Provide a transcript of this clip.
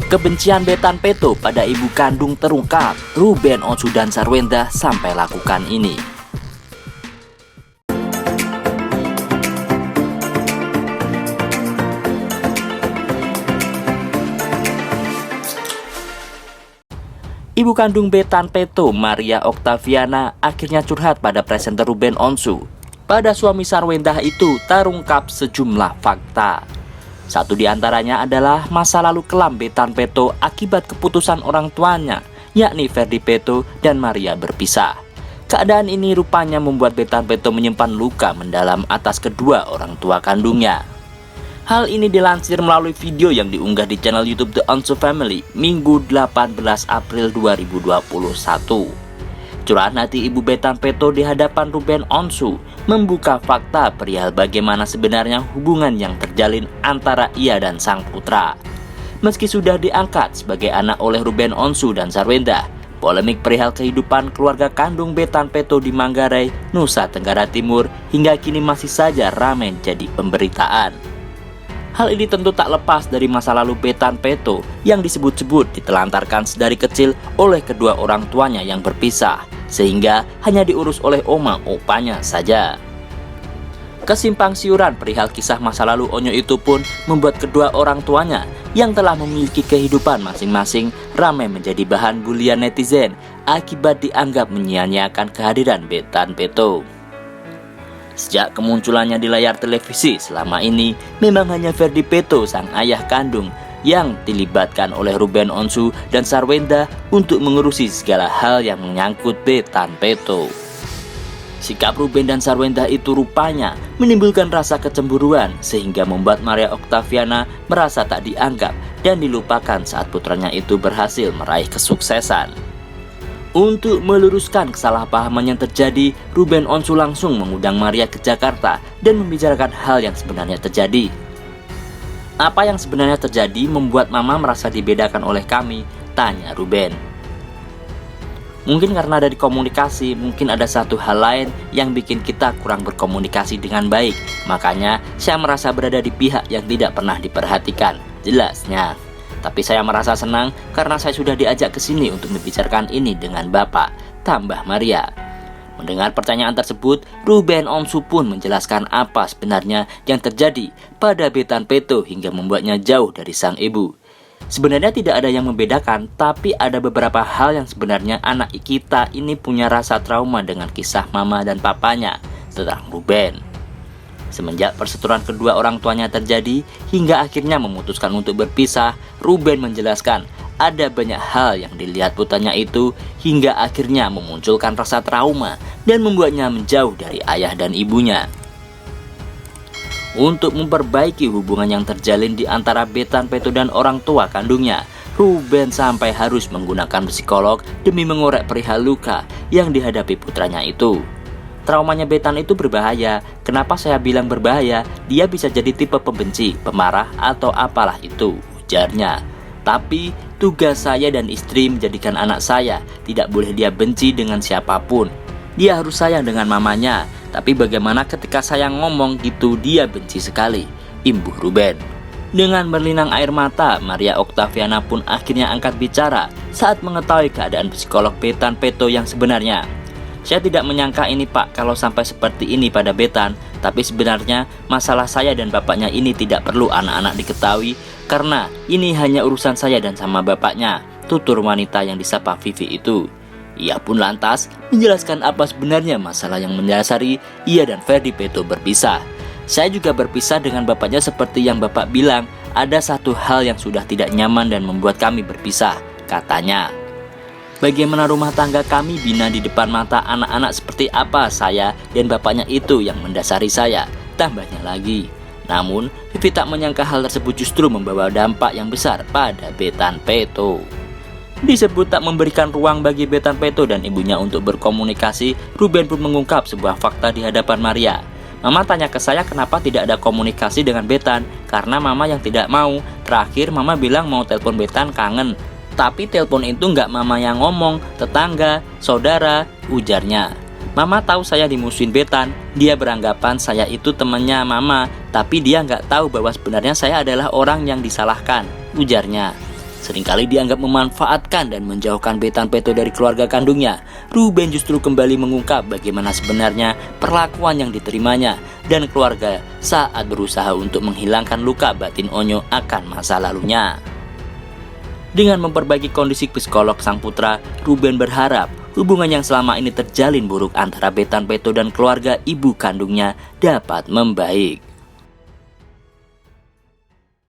Kebencian Betan Peto pada ibu kandung terungkap. Ruben Onsu dan Sarwenda sampai lakukan ini. Ibu kandung Betan Peto, Maria Oktaviana, akhirnya curhat pada presenter Ruben Onsu. Pada suami Sarwenda itu terungkap sejumlah fakta. Satu di antaranya adalah masa lalu kelam Betan Peto akibat keputusan orang tuanya, yakni Ferdi Peto dan Maria berpisah. Keadaan ini rupanya membuat Betan Peto menyimpan luka mendalam atas kedua orang tua kandungnya. Hal ini dilansir melalui video yang diunggah di channel YouTube The Onsu Family Minggu 18 April 2021. Curahan hati ibu Betan Peto di hadapan Ruben Onsu membuka fakta perihal bagaimana sebenarnya hubungan yang terjalin antara ia dan sang putra. Meski sudah diangkat sebagai anak oleh Ruben Onsu dan Sarwenda, polemik perihal kehidupan keluarga kandung Betan Peto di Manggarai, Nusa Tenggara Timur hingga kini masih saja ramai jadi pemberitaan. Hal ini tentu tak lepas dari masa lalu Betan Peto yang disebut-sebut ditelantarkan sedari kecil oleh kedua orang tuanya yang berpisah, sehingga hanya diurus oleh oma opanya saja. Kesimpang siuran perihal kisah masa lalu Onyo itu pun membuat kedua orang tuanya yang telah memiliki kehidupan masing-masing ramai menjadi bahan bulian netizen akibat dianggap menyia-nyiakan kehadiran Betan Peto. Sejak kemunculannya di layar televisi selama ini, memang hanya Ferdi Peto, sang ayah kandung, yang dilibatkan oleh Ruben Onsu dan Sarwenda untuk mengurusi segala hal yang menyangkut Betan Peto. Sikap Ruben dan Sarwenda itu rupanya menimbulkan rasa kecemburuan sehingga membuat Maria Oktaviana merasa tak dianggap dan dilupakan saat putranya itu berhasil meraih kesuksesan. Untuk meluruskan kesalahpahaman yang terjadi, Ruben Onsu langsung mengundang Maria ke Jakarta dan membicarakan hal yang sebenarnya terjadi. Apa yang sebenarnya terjadi membuat mama merasa dibedakan oleh kami? Tanya Ruben. Mungkin karena dari komunikasi, mungkin ada satu hal lain yang bikin kita kurang berkomunikasi dengan baik. Makanya saya merasa berada di pihak yang tidak pernah diperhatikan, jelasnya. Tapi saya merasa senang karena saya sudah diajak ke sini untuk membicarakan ini dengan Bapak, tambah Maria. Mendengar pertanyaan tersebut, Ruben Onsu pun menjelaskan apa sebenarnya yang terjadi pada Betan Peto hingga membuatnya jauh dari sang ibu. Sebenarnya tidak ada yang membedakan, tapi ada beberapa hal yang sebenarnya anak kita ini punya rasa trauma dengan kisah mama dan papanya, terang Ruben. Semenjak perseteruan kedua orang tuanya terjadi hingga akhirnya memutuskan untuk berpisah, Ruben menjelaskan ada banyak hal yang dilihat putranya itu hingga akhirnya memunculkan rasa trauma dan membuatnya menjauh dari ayah dan ibunya. Untuk memperbaiki hubungan yang terjalin di antara Betan Peto dan orang tua kandungnya, Ruben sampai harus menggunakan psikolog demi mengorek perihal luka yang dihadapi putranya itu. Traumanya Betan itu berbahaya. Kenapa saya bilang berbahaya? Dia bisa jadi tipe pembenci, pemarah, atau apalah itu, ujarnya. Tapi tugas saya dan istri menjadikan anak saya tidak boleh dia benci dengan siapapun. Dia harus sayang dengan mamanya. Tapi bagaimana ketika saya ngomong gitu dia benci sekali, imbuh Ruben. Dengan berlinang air mata, Maria Oktaviana pun akhirnya angkat bicara saat mengetahui keadaan psikolog Betan Peto yang sebenarnya. Saya tidak menyangka ini Pak kalau sampai seperti ini pada Betan, tapi sebenarnya masalah saya dan bapaknya ini tidak perlu anak-anak diketahui karena ini hanya urusan saya dan sama bapaknya, tutur wanita yang disapa Vivi itu. Ia pun lantas menjelaskan apa sebenarnya masalah yang mendasari ia dan Ferdi Peto berpisah. Saya juga berpisah dengan bapaknya seperti yang bapak bilang, ada satu hal yang sudah tidak nyaman dan membuat kami berpisah, katanya. Bagaimana rumah tangga kami bina di depan mata anak-anak seperti apa saya dan bapaknya itu yang mendasari saya, tambahnya lagi. Namun, Vivi tak menyangka hal tersebut justru membawa dampak yang besar pada Betan Peto. Disebut tak memberikan ruang bagi Betan Peto dan ibunya untuk berkomunikasi, Ruben pun mengungkap sebuah fakta di hadapan Maria. Mama tanya ke saya kenapa tidak ada komunikasi dengan Betan, karena mama yang tidak mau. Terakhir mama bilang mau telepon Betan kangen. Tapi telepon itu nggak mama yang ngomong, tetangga, saudara, ujarnya. Mama tahu saya dimusuhin Betan, dia beranggapan saya itu temannya mama, tapi dia nggak tahu bahwa sebenarnya saya adalah orang yang disalahkan, ujarnya. Seringkali dianggap memanfaatkan dan menjauhkan Betan Peto dari keluarga kandungnya, Ruben justru kembali mengungkap bagaimana sebenarnya perlakuan yang diterimanya dan keluarga saat berusaha untuk menghilangkan luka batin Onyo akan masa lalunya. Dengan memperbaiki kondisi psikolog sang putra, Ruben berharap hubungan yang selama ini terjalin buruk antara Betan Peto dan keluarga ibu kandungnya dapat membaik.